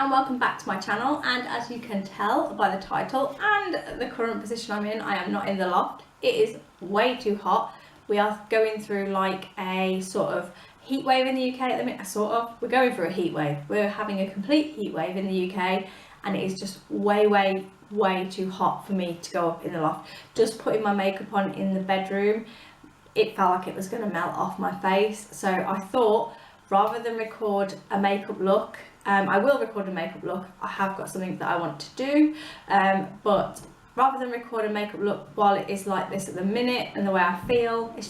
and welcome back to my channel. And as you can tell by the title and the current position I'm in, I am not in the loft. It is way too hot. We are going through like a sort of heat wave in the UK at the minute. We're going through a heat wave. We're having a complete heat wave in the UK, and it is just way too hot for me to go up in the loft. Just putting my makeup on in the bedroom, it felt like it was going to melt off my face. So I thought, rather than record a makeup look, I will record a makeup look. I have got something that I want to do, but rather than record a makeup look while it is like this at the minute and the way I feel, it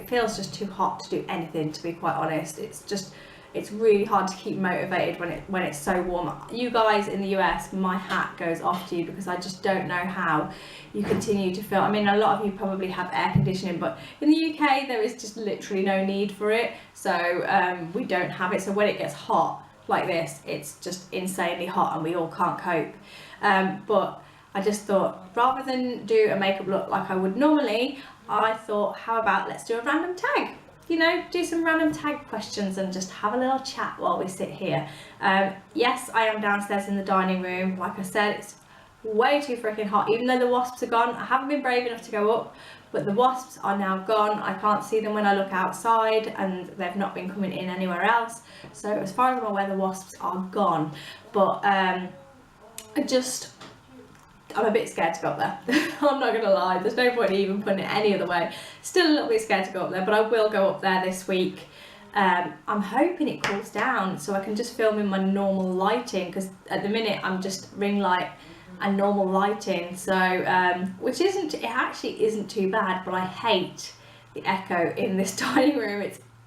feels just too hot to do anything, to be quite honest. It's really hard to keep motivated when it's so warm. You guys in the US, my hat goes off to you, because I just don't know how you continue to feel. I mean, a lot of you probably have air conditioning, but in the UK there is just literally no need for it. So we don't have it. So when it gets hot like this, it's just insanely hot and we all can't cope. But I just thought, rather than do a makeup look like I would normally, I thought, how about let's do a random tag? You know, do some random tag questions and just have a little chat while we sit here. Yes, I am downstairs in the dining room. Like I said, it's way too freaking hot. Even though the wasps are gone, I haven't been brave enough to go up, but the wasps are now gone. I can't see them when I look outside, and they've not been coming in anywhere else. So as far as I'm aware, the wasps are gone. But I'm a bit scared to go up there. I'm not gonna lie, there's no point in even putting it any other way. Still a little bit scared to go up there, but I will go up there this week. I'm hoping it cools down so I can just film in my normal lighting, because at the minute I'm just ring light and normal lighting, so it actually isn't too bad, but I hate the echo in this dining room.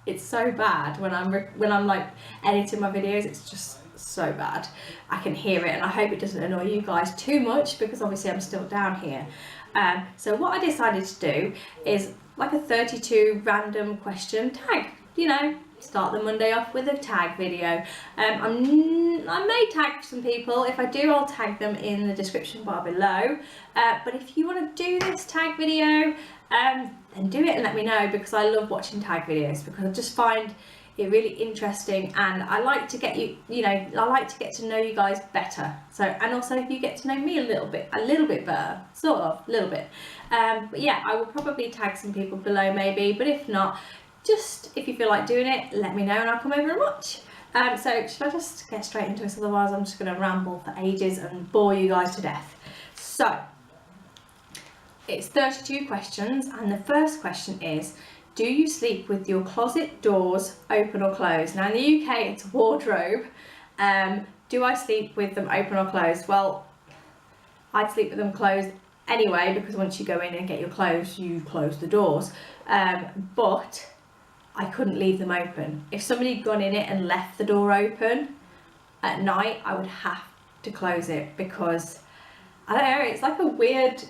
It's so bad when I'm like editing my videos. It's just so bad. I can hear it, and I hope it doesn't annoy you guys too much, because obviously I'm still down here. So what I decided to do is like a 32 random question tag. You know, start the Monday off with a tag video. I may tag some people. If I do, I'll tag them in the description bar below. But if you want to do this tag video, then do it and let me know, because I love watching tag videos, because I just find it really interesting, and I like to get I like to get to know you guys better. So, and also you get to know me a little bit better, sort of, a little bit. But yeah, I will probably tag some people below maybe, but if not, just if you feel like doing it, let me know and I'll come over and watch. So should I just get straight into this? Otherwise I'm just going to ramble for ages and bore you guys to death. So it's 32 questions, and the first question is, do you sleep with your closet doors open or closed? Now in the UK it's a wardrobe. Do I sleep with them open or closed? Well, I'd sleep with them closed anyway, because once you go in and get your clothes, you close the doors. But I couldn't leave them open. If somebody had gone in it and left the door open at night, I would have to close it, because I don't know, it's like a weird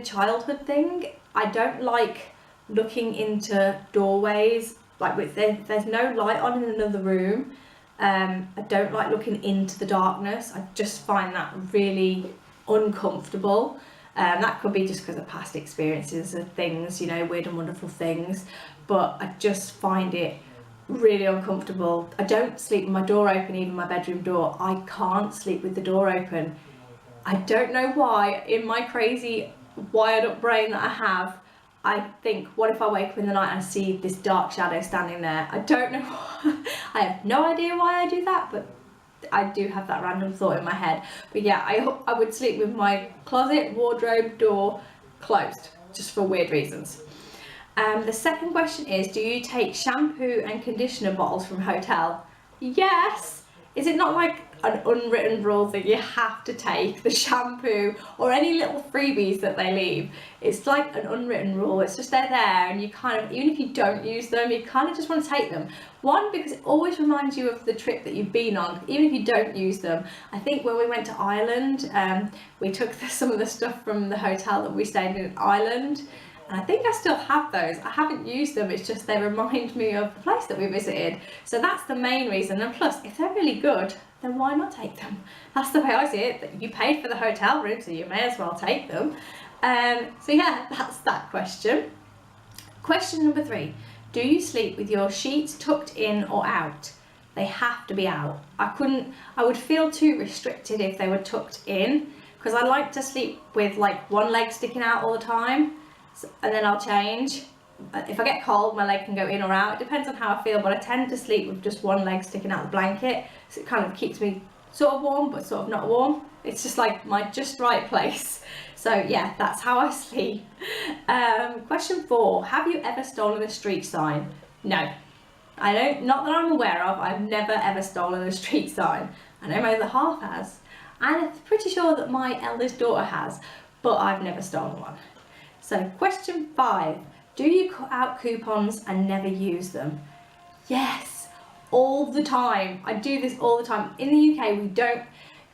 childhood thing. I don't like looking into doorways, like there's no light on in another room. I don't like looking into the darkness. I just find that really uncomfortable. That could be just because of past experiences of things, you know, weird and wonderful things, but I just find it really uncomfortable. I don't sleep with my door open, even my bedroom door. I can't sleep with the door open. I don't know why. In my crazy wired up brain that I have, I think, what if I wake up in the night and see this dark shadow standing there? I don't know why. I have no idea why I do that, but I do have that random thought in my head. But yeah, I would sleep with my closet, wardrobe door closed, just for weird reasons. The second question is, do you take shampoo and conditioner bottles from hotel? Yes. Is it not like an unwritten rule that you have to take the shampoo or any little freebies that they leave? It's like an unwritten rule. It's just they're there, and you kind of, even if you don't use them, you kind of just want to take them. One, because it always reminds you of the trip that you've been on, even if you don't use them. I think when we went to Ireland, we took some of the stuff from the hotel that we stayed in Ireland, and I think I still have those. I haven't used them, it's just they remind me of the place that we visited. So that's the main reason. And plus, if they're really good, then why not take them? That's the way I see it. You paid for the hotel room, so you may as well take them. So yeah, that's that question. Question number 3. Do you sleep with your sheets tucked in or out? They have to be out. I would feel too restricted if they were tucked in, because I like to sleep with like one leg sticking out all the time, and then I'll change. If I get cold, my leg can go in or out. It depends on how I feel, but I tend to sleep with just one leg sticking out the blanket, so it kind of keeps me sort of warm, but sort of not warm. It's just like my just right place. So yeah, that's how I sleep. Question 4, have you ever stolen a street sign? No, I don't, not that I'm aware of. I've never ever stolen a street sign. I know my other half has, and I'm pretty sure that my eldest daughter has, but I've never stolen one. So question 5, do you cut out coupons and never use them? Yes, all the time. I do this all the time. In the UK we don't,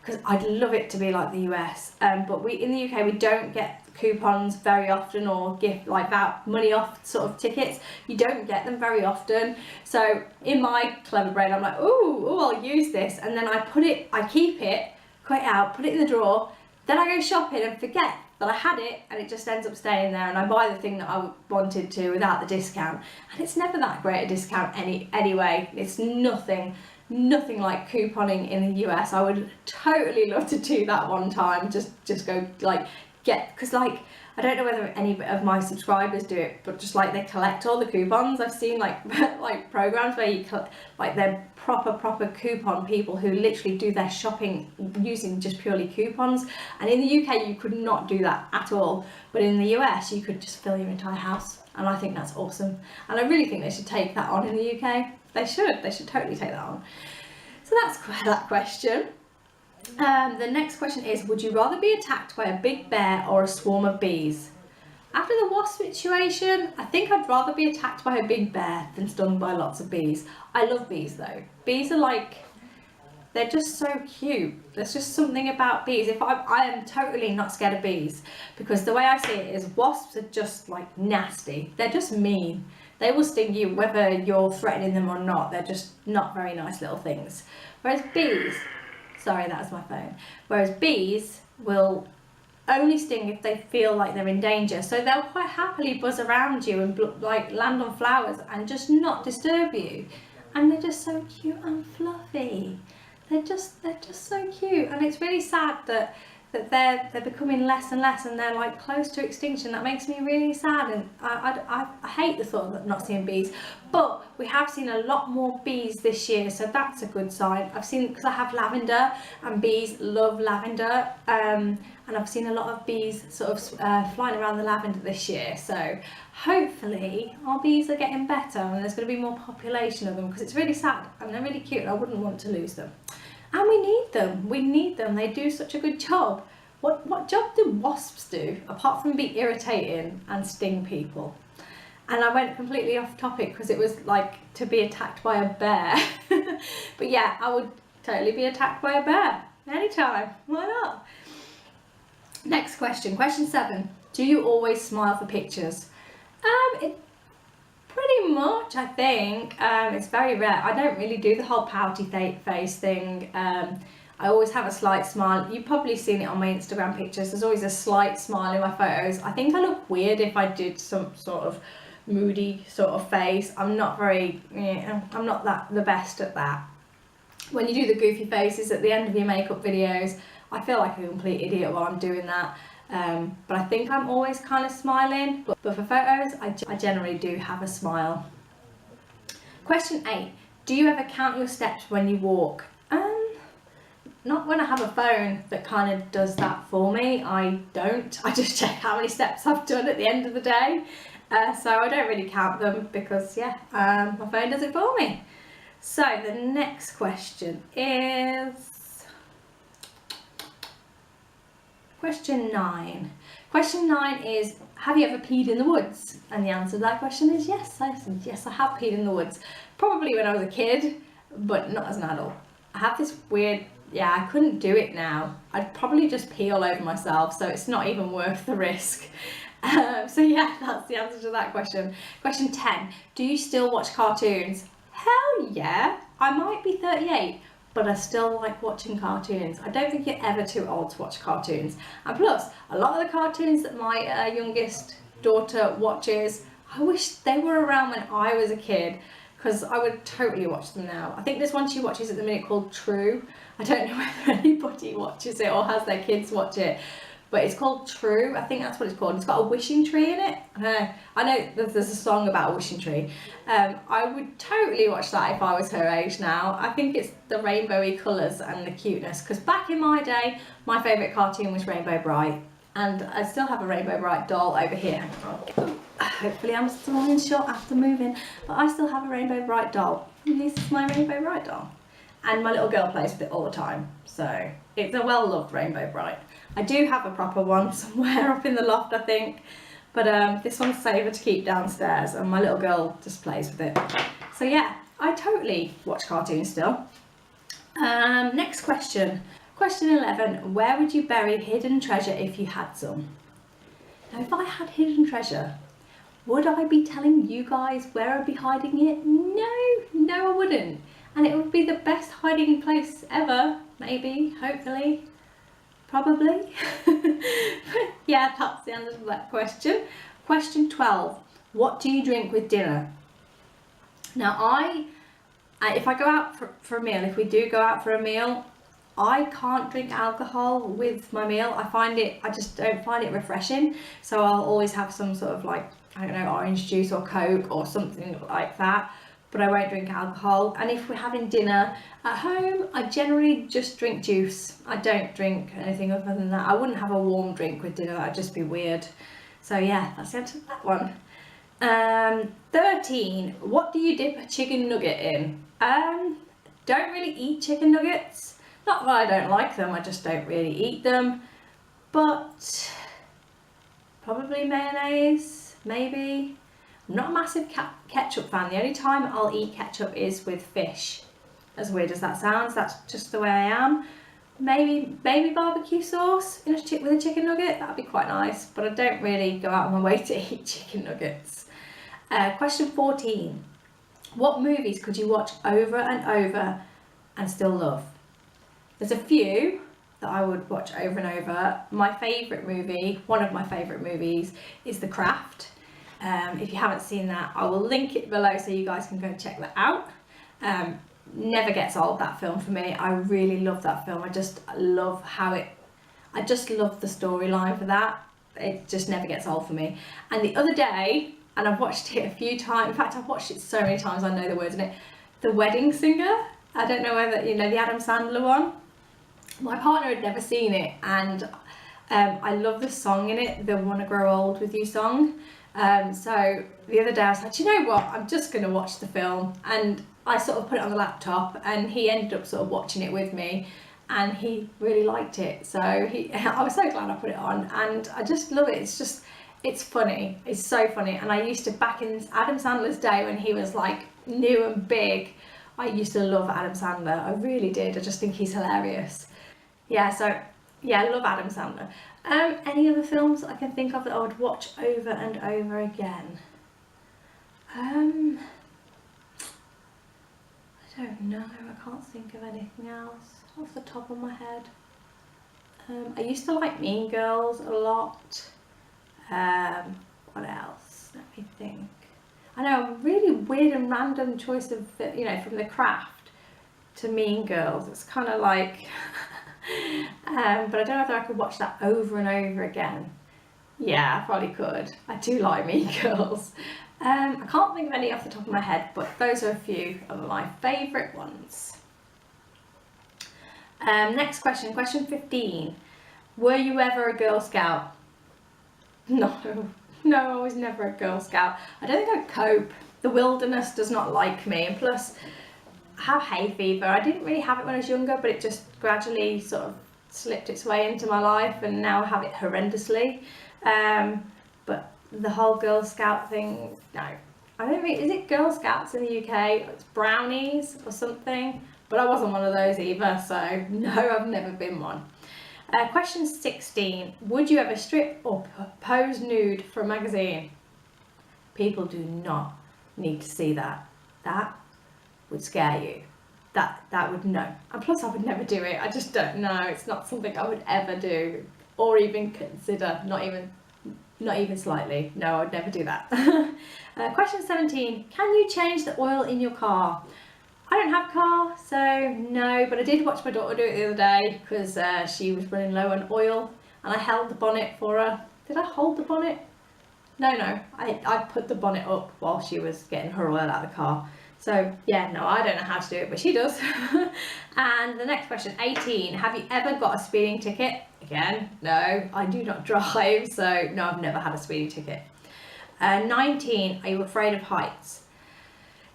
because I'd love it to be like the US, but in the UK we don't get coupons very often, or gift like that money off sort of tickets. You don't get them very often. So in my clever brain I'm like, ooh, I'll use this, and then I keep it, cut it out, put it in the drawer, then I go shopping and forget that I had it, and it just ends up staying there, and I buy the thing that I wanted to without the discount, and it's never that great a discount anyway. It's nothing like couponing in the US. I would totally love to do that one time, just go like because like I don't know whether any of my subscribers do it, but just like they collect all the coupons. I've seen like like programs where you like they're proper coupon people who literally do their shopping using just purely coupons. And in the UK you could not do that at all, but in the US you could just fill your entire house, and I think that's awesome. And I really think they should take that on in the UK. They should totally take that on. So that's that question. The next question is, would you rather be attacked by a big bear or a swarm of bees? After the wasp situation, I think I'd rather be attacked by a big bear than stung by lots of bees. I love bees though. Bees are like, they're just so cute. There's just something about bees. I am totally not scared of bees, because the way I see it is wasps are just like nasty. They're just mean. They will sting you whether you're threatening them or not. They're just not very nice little things. Whereas bees, sorry, that was my phone. Whereas bees will only sting if they feel like they're in danger. So they'll quite happily buzz around you and like land on flowers and just not disturb you. And they're just so cute and fluffy. They're just so cute. And it's really sad that they're becoming less and less, and they're like close to extinction. That makes me really sad, and I hate the thought of not seeing bees. But we have seen a lot more bees this year, so that's a good sign. I've seen, because I have lavender, and bees love lavender, and I've seen a lot of bees sort of flying around the lavender this year. So hopefully our bees are getting better, and there's going to be more population of them, because it's really sad and they're really cute, and I wouldn't want to lose them. And we need them, they do such a good job. What job do wasps do, apart from be irritating and sting people? And I went completely off topic because it was like to be attacked by a bear. But yeah, I would totally be attacked by a bear, anytime, why not? Next question, question 7, do you always smile for pictures? Pretty much, I think. It's very rare. I don't really do the whole pouty face thing. I always have a slight smile. You've probably seen it on my Instagram pictures. There's always a slight smile in my photos. I think I look weird if I did some sort of moody sort of face. I'm not the best at that. When you do the goofy faces at the end of your makeup videos, I feel like a complete idiot while I'm doing that. But I think I'm always kind of smiling, but for photos I generally do have a smile. Question 8, do you ever count your steps when you walk? Not when I have a phone that kind of does that for me. I don't. I just check how many steps I've done at the end of the day, so I don't really count them, because yeah, my phone does it for me. So the next question is question 9. Question 9 is, have you ever peed in the woods? And the answer to that question is yes. Yes, I have peed in the woods. Probably when I was a kid, but not as an adult. I have this weird, I couldn't do it now. I'd probably just pee all over myself, so it's not even worth the risk. So yeah, that's the answer to that question. Question 10, do you still watch cartoons? Hell yeah. I might be 38, but I still like watching cartoons. I don't think you're ever too old to watch cartoons. And plus, a lot of the cartoons that my youngest daughter watches, I wish they were around when I was a kid, because I would totally watch them now. I think there's one she watches at the minute called True. I don't know whether anybody watches it or has their kids watch it, but it's called True. I think that's what it's called. It's got a wishing tree in it. I know there's a song about a wishing tree. I would totally watch that if I was her age now. I think it's the rainbowy colours and the cuteness, because back in my day, my favourite cartoon was Rainbow Bright, and I still have a Rainbow Bright doll over here. Hopefully I'm still in shot after moving, but I still have a Rainbow Bright doll. And this is my Rainbow Bright doll. And my little girl plays with it all the time, so it's a well-loved Rainbow Bright. I do have a proper one somewhere up in the loft, I think, but this one's safer to keep downstairs, and my little girl just plays with it. So yeah, I totally watch cartoons still. Next question. Question 11. Where would you bury hidden treasure if you had some? Now, if I had hidden treasure, would I be telling you guys where I'd be hiding it? No, I wouldn't. And it would be the best hiding place ever, maybe, hopefully, probably. Yeah, that's the answer to that question. Question 12. What do you drink with dinner? Now, if I go out for a meal, if we do go out for a meal, I can't drink alcohol with my meal. I just don't find it refreshing. So I'll always have some sort of like, I don't know, orange juice or Coke or something like that. But I won't drink alcohol. And if we're having dinner at home, I generally just drink juice. I don't drink anything other than that. I wouldn't have a warm drink with dinner, that'd just be weird. So yeah, that's the answer to that one. 13, what do you dip a chicken nugget in? Don't really eat chicken nuggets. Not that I don't like them, I just don't really eat them. But probably mayonnaise, maybe. I'm not a massive ketchup fan. The only time I'll eat ketchup is with fish. As weird as that sounds, that's just the way I am. Maybe barbecue sauce with a chicken nugget, that'd be quite nice, but I don't really go out of my way to eat chicken nuggets. Question 14. What movies could you watch over and over and still love? There's a few that I would watch over and over. My favourite movie, one of my favourite movies, is The Craft. If you haven't seen that, I will link it below so you guys can go check that out. Never gets old, that film, for me. I really love that film. I just love I just love the storyline for that. It just never gets old for me. And the other day, and I've watched it a few times, in fact I've watched it so many times I know the words in it, The Wedding Singer. I don't know whether you know the Adam Sandler one. My partner had never seen it, and I love the song in it, the Wanna Grow Old With You song. So the other day I was like, you know what, I'm just going to watch the film, and I sort of put it on the laptop, and he ended up sort of watching it with me, and he really liked it. So I was so glad I put it on, and I just love it. It's funny, it's so funny. And I used to, back in Adam Sandler's day when he was like new and big, I used to love Adam Sandler. I really did. I just think he's hilarious. Yeah, so yeah, I love Adam Sandler. Any other films I can think of that I would watch over and over again? I don't know, I can't think of anything else off the top of my head. I used to like Mean Girls a lot. What else? Let me think. I know, a really weird and random choice of, you know, from The Craft to Mean Girls. It's kind of like, but I don't know whether I could watch that over and over again. Yeah, I probably could. I do like Mean Girls. I can't think of any off the top of my head, but those are a few of my favourite ones. Next question, question 15. Were you ever a Girl Scout? No, I was never a Girl Scout. I don't think I'd cope. The wilderness does not like me, and plus I have hay fever. I didn't really have it when I was younger, but it just gradually sort of slipped its way into my life, and now I have it horrendously. But the whole Girl Scout thing, no. I don't think, is it Girl Scouts in the UK? It's brownies or something, but I wasn't one of those either, so no, I've never been one. Question 16. Would you ever strip or pose nude for a magazine? People do not need to see that. That would scare you. That would, no. And plus I would never do it. I just don't know. It's not something I would ever do or even consider. Not even Not even slightly. No, I'd never do that. Question 17. Can you change the oil in your car? I don't have a car, so no, but I did watch my daughter do it the other day because she was running low on oil and I held the bonnet for her. Did I hold the bonnet? No, I put the bonnet up while she was getting her oil out of the car. So yeah, no, I don't know how to do it, but she does. And the next question, 18. Have you ever got a speeding ticket? Again, no, I do not drive, so no, I've never had a speeding ticket. 19. Are you afraid of heights?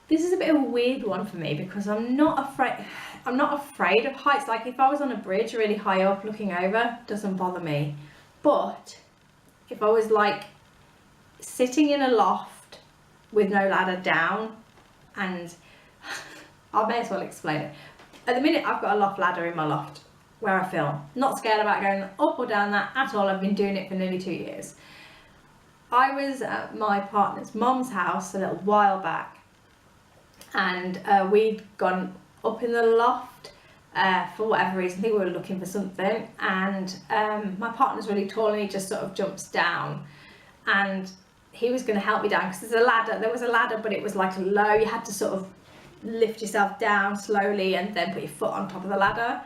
This is a bit of a weird one for me because I'm not afraid of heights. Like if I was on a bridge really high up looking over, doesn't bother me. But if I was like sitting in a loft with no ladder down, and I may as well explain it. At the minute I've got a loft ladder in my loft where I film. Not scared about going up or down that at all. I've been doing it for nearly 2 years. I was at my partner's mum's house a little while back, and we'd gone up in the loft for whatever reason. I think we were looking for something, and my partner's really tall and he just sort of jumps down, and he was going to help me down because there was a ladder, but it was like low. You had to sort of lift yourself down slowly and then put your foot on top of the ladder.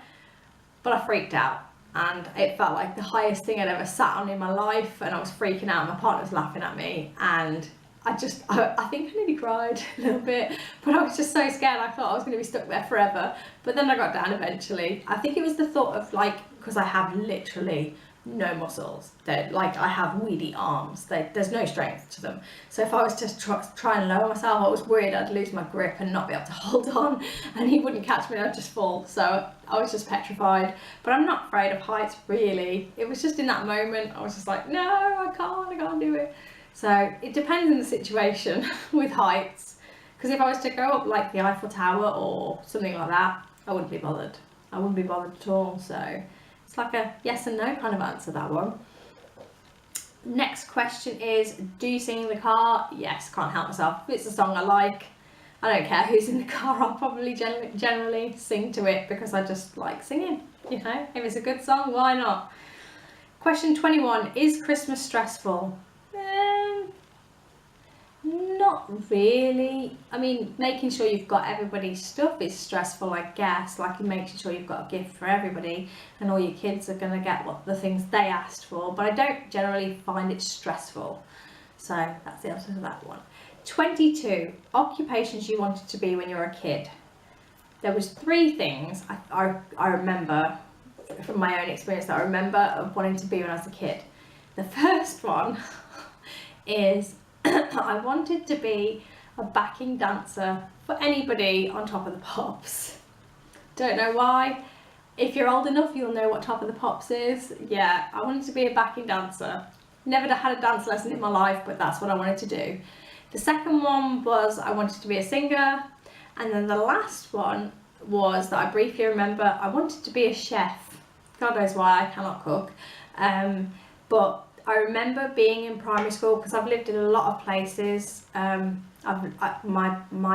But I freaked out, and it felt like the highest thing I'd ever sat on in my life, and I was freaking out. My partner was laughing at me, and I think I nearly cried a little bit, but I was just so scared. I thought I was going to be stuck there forever. But then I got down eventually. I think it was the thought of like, because I have literally no muscles. Like I have weedy arms. There's no strength to them. So if I was to try and lower myself, I was worried I'd lose my grip and not be able to hold on, and he wouldn't catch me and I'd just fall. So I was just petrified. But I'm not afraid of heights really. It was just in that moment I was just like, no, I can't do it. So it depends on the situation with heights. Because if I was to go up like the Eiffel Tower or something like that, I wouldn't be bothered. I wouldn't be bothered at all. So it's like a yes and no kind of answer, that one. Next question is, do you sing in the car? Yes, can't help myself. If it's a song I like, I don't care who's in the car, I'll probably generally sing to it because I just like singing, you know. If it's a good song, why not? Question 21, is Christmas stressful? Not really. I mean, making sure you've got everybody's stuff is stressful, I guess. Like making sure you've got a gift for everybody and all your kids are going to get what the things they asked for. But I don't generally find it stressful. So that's the answer to that one. 22, occupations you wanted to be when you were a kid. There was 3 things I remember from my own experience that I remember of wanting to be when I was a kid. The first one is I wanted to be a backing dancer for anybody on Top of the Pops. Don't know why. If you're old enough, you'll know what Top of the Pops is. Yeah, I wanted to be a backing dancer. Never had a dance lesson in my life, but that's what I wanted to do. The second one was I wanted to be a singer. And then the last one was that I briefly remember I wanted to be a chef. God knows why, I cannot cook. But I remember being in primary school, because I've lived in a lot of places. My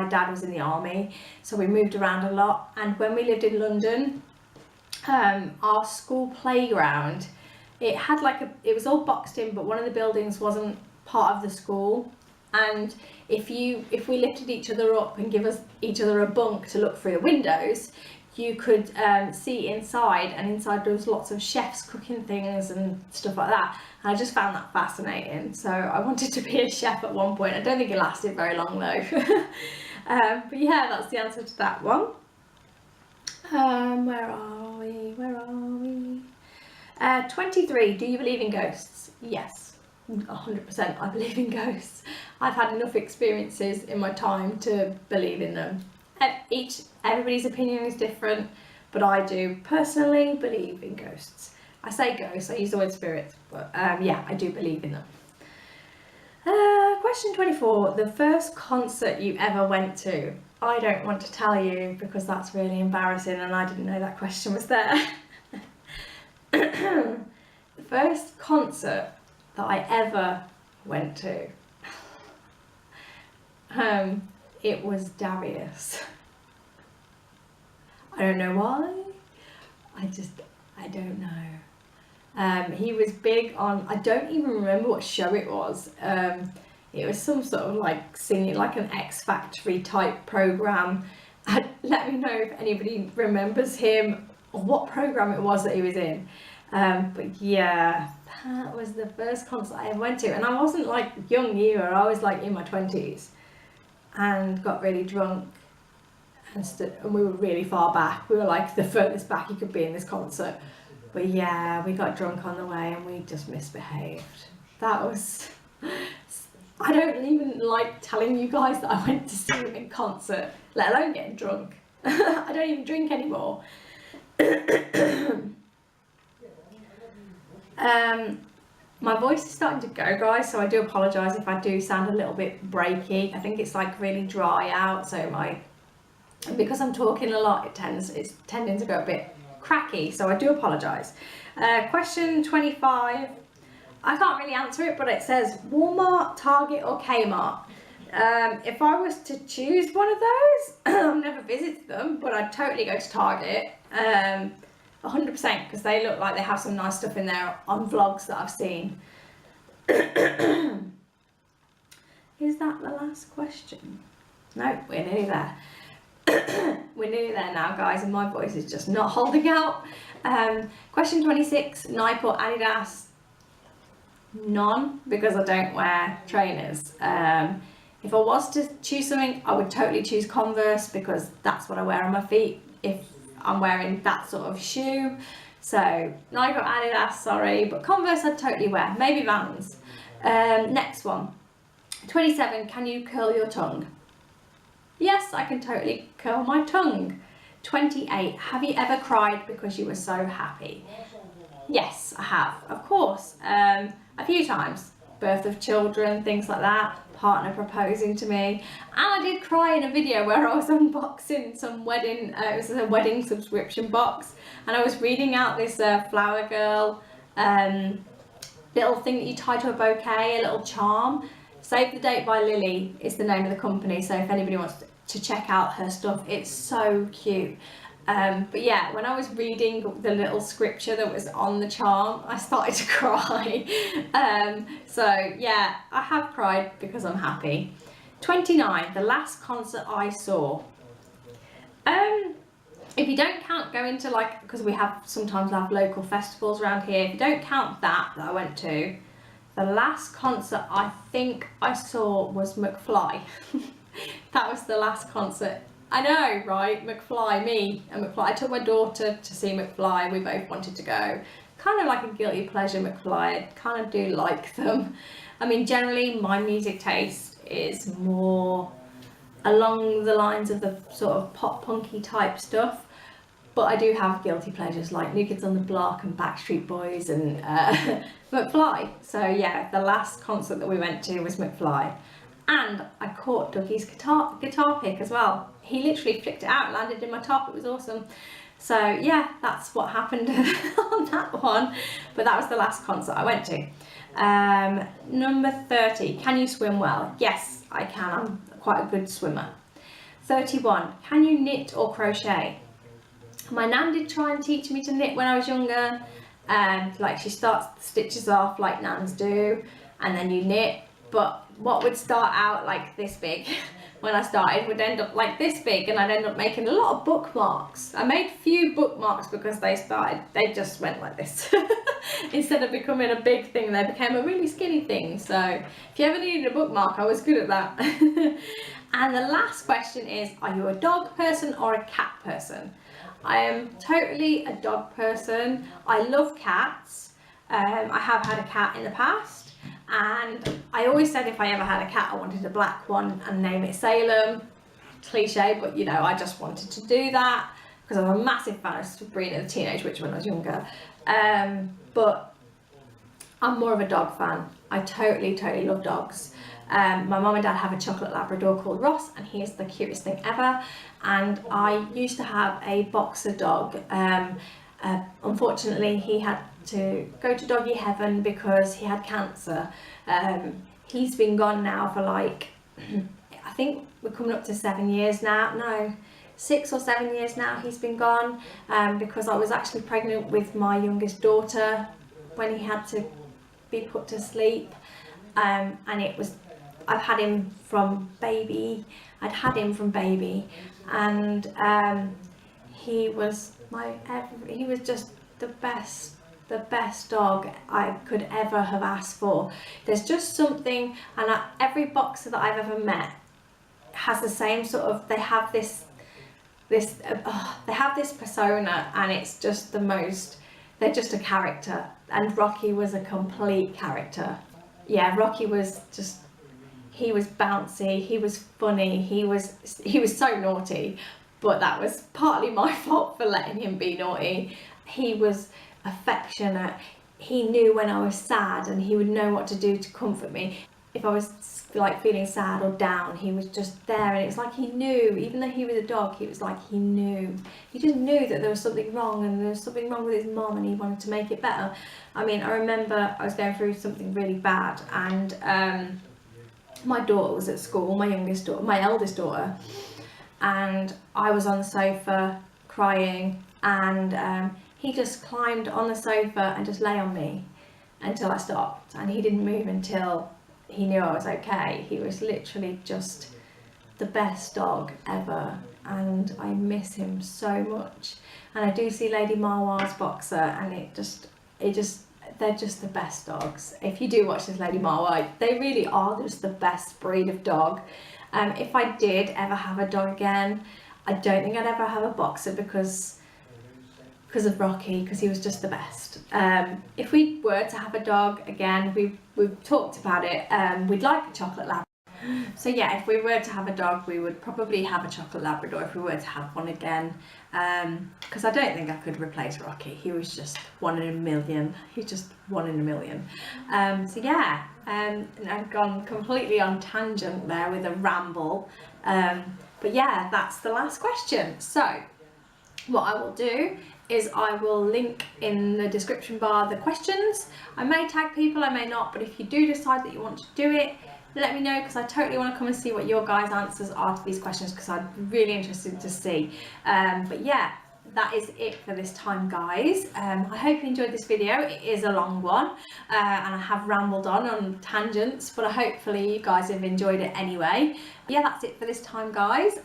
dad was in the army, so we moved around a lot. And when we lived in London, our school playground, it was all boxed in, but one of the buildings wasn't part of the school. And if we lifted each other up and give each other a bunk to look through the windows, you could see inside, and inside there was lots of chefs cooking things and stuff like that. And I just found that fascinating. So I wanted to be a chef at one point. I don't think it lasted very long though. But yeah, that's the answer to that one. Where are we? 23, do you believe in ghosts? Yes, 100% I believe in ghosts. I've had enough experiences in my time to believe in them. Everybody's opinion is different, but I do personally believe in ghosts. I say ghosts, I use the word spirits, but yeah, I do believe in them. Question 24, the first concert you ever went to. I don't want to tell you because that's really embarrassing and I didn't know that question was there. The first concert that I ever went to, it was Darius. I don't know why. I don't know. He was big on, I don't even remember what show it was. It was some sort of like singing, like an X Factory type program. Let me know if anybody remembers him or what program it was that he was in. But yeah, that was the first concert I ever went to, and I wasn't like young either. I was like in my 20s, and got really drunk, and we were really far back. We were like the furthest back you could be in this concert. But yeah, we got drunk on the way and we just misbehaved. That was, I don't even like telling you guys that I went to see him in concert, let alone getting drunk. I don't even drink anymore. My voice is starting to go, guys, so I do apologise if I do sound a little bit breaky. I think it's like really dry out, so because I'm talking a lot, it's tending to go a bit cracky, so I do apologise. Question 25. I can't really answer it, but it says Walmart, Target or Kmart. If I was to choose one of those, I've never visited them, but I'd totally go to Target. 100%, because they look like they have some nice stuff in there on vlogs that I've seen. Is that the last question? No, we're nearly there. We're nearly there now, guys, and my voice is just not holding out. Question 26, Nike or Adidas? None, because I don't wear trainers. If I was to choose something, I would totally choose Converse, because that's what I wear on my feet if I'm wearing that sort of shoe. So Nike or Adidas, sorry, but Converse I'd totally wear. Maybe Vans. Next one, 27, can you curl your tongue? Yes, I can totally curl my tongue. 28, have you ever cried because you were so happy? Yes, I have, of course. A few times. Birth of children, things like that. Partner proposing to me. And I did cry in a video where I was unboxing some wedding, it was a wedding subscription box. And I was reading out this Flower Girl little thing that you tie to a bouquet, a little charm. Save the Date by Lily is the name of the company, so if anybody wants to check out her stuff, it's so cute. But yeah, when I was reading the little scripture that was on the charm, I started to cry. So yeah, I have cried because I'm happy. 29, the last concert I saw. If you don't count going to, like, because we sometimes have local festivals around here, if you don't count that I went to, the last concert I think I saw was McFly. That was the last concert. I know, right? McFly. I took my daughter to see McFly. We both wanted to go. Kind of like a guilty pleasure McFly. I kind of do like them. I mean, generally my music taste is more along the lines of the sort of pop punky type stuff. But I do have guilty pleasures like New Kids on the Block and Backstreet Boys and McFly. So yeah, the last concert that we went to was McFly. And I caught Dougie's guitar pick as well. He literally flicked it out, landed in my top. It was awesome. So yeah, that's what happened on that one. But that was the last concert I went to. Number 30, can you swim well? Yes, I can. I'm quite a good swimmer. 31, can you knit or crochet? My nan did try and teach me to knit when I was younger. Like she starts the stitches off like nans do, and then you knit. But what would start out like this big when I started would end up like this big, and I'd end up making a lot of bookmarks. I made few bookmarks because they just went like this. Instead of becoming a big thing, they became a really skinny thing. So if you ever needed a bookmark, I was good at that. And the last question is, are you a dog person or a cat person? I am totally a dog person. I love cats. I have had a cat in the past, and I always said if I ever had a cat, I wanted a black one and name it Salem. Cliche, but you know, I just wanted to do that because I'm a massive fan of Sabrina the Teenage Witch when I was younger. But I'm more of a dog fan. I totally love dogs. My mum and dad have a chocolate Labrador called Ross, and he is the cutest thing ever. And I used to have a boxer dog. Unfortunately, he had to go to doggy heaven because he had cancer. He's been gone now for like, I think we're coming up to 7 years now. No, 6 or 7 years now he's been gone, because I was actually pregnant with my youngest daughter when he had to be put to sleep, and I've had him from baby. I'd had him from baby, and he was just the best dog I could ever have asked for. There's just something, and every boxer that I've ever met has the same sort of, they have this persona, and it's just the most, they're just a character. And Rocky was a complete character. Yeah, Rocky was just, he was bouncy, he was funny, he was so naughty, but that was partly my fault for letting him be naughty. He was affectionate. He knew when I was sad, and he would know what to do to comfort me. If I was like feeling sad or down, he was just there, and it's like he knew, even though he was a dog, it was like he knew. He just knew that there was something wrong, and there was something wrong with his mom, and he wanted to make it better. I mean, I remember I was going through something really bad, and my daughter was at school, my eldest daughter, and I was on the sofa crying, and he just climbed on the sofa and just lay on me until I stopped, and he didn't move until he knew I was okay. He was literally just the best dog ever, and I miss him so much. And I do see Lady Marwar's boxer, and they're just the best dogs. If you do watch this Lady Marwar, they really are just the best breed of dog. If I did ever have a dog again, I don't think I'd ever have a boxer because of Rocky, because he was just the best. If we were to have a dog again, we've talked about it, we'd like a chocolate Labrador. So yeah, if we were to have a dog, we would probably have a chocolate Labrador if we were to have one again, because I don't think I could replace Rocky. He was just one in a million. He's just one in a million. So yeah, and I've gone completely on tangent there with a ramble, but yeah, that's the last question. So what I will do is I will link in the description bar the questions. I may tag people, I may not, but if you do decide that you want to do it, let me know, because I totally want to come and see what your guys' answers are to these questions, because I'm really interested to see. But yeah, that is it for this time, guys. I hope you enjoyed this video. It is a long one, and I have rambled on tangents, but hopefully you guys have enjoyed it anyway. Yeah, that's it for this time, guys.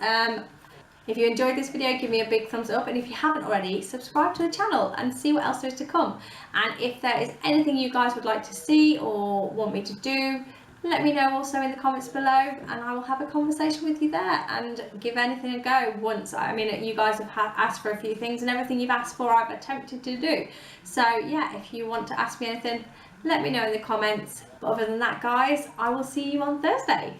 If you enjoyed this video, give me a big thumbs up, and if you haven't already, subscribe to the channel and see what else there is to come. And if there is anything you guys would like to see or want me to do, let me know also in the comments below, and I will have a conversation with you there and give anything a go once. I mean, you guys have asked for a few things, and everything you've asked for I've attempted to do. So yeah, if you want to ask me anything, let me know in the comments. But other than that, guys, I will see you on Thursday.